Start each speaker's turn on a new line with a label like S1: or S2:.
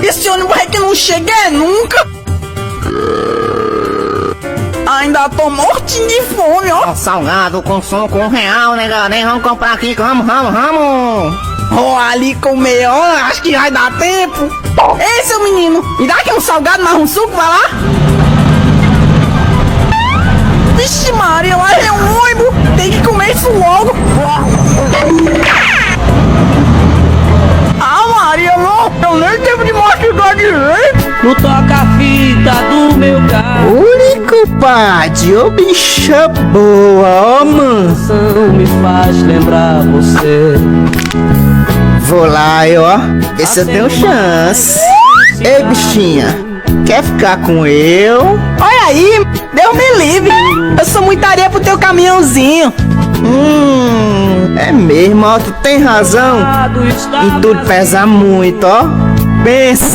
S1: Esse ônibus é que não chega nunca. Ainda tô mortinho de fome, ó.
S2: Salgado com som com real, nega. Nem vamos comprar aqui, vamos.
S1: Ó, ali comer, ó, acho que vai dar tempo. Ei, seu menino, me dá aqui um salgado, mais um suco, vai lá. Vixe Maria, lá é um ônibus, tem que comer isso logo. Ah, Maria, não, eu nem tempo de mastigar direito.
S3: No toca-fita do meu carro,
S2: Único compadre, ô bicha boa, ó mansão.
S3: me faz lembrar você.
S2: Vou lá, ó, ver se eu tenho chance. Ei, bichinha, quer ficar com eu?
S1: Olha aí, Deus me livre. Eu sou muita areia pro teu caminhãozinho.
S2: É mesmo, ó, tu tem razão.
S3: Está
S2: E tudo pesa muito, ó. Pensa.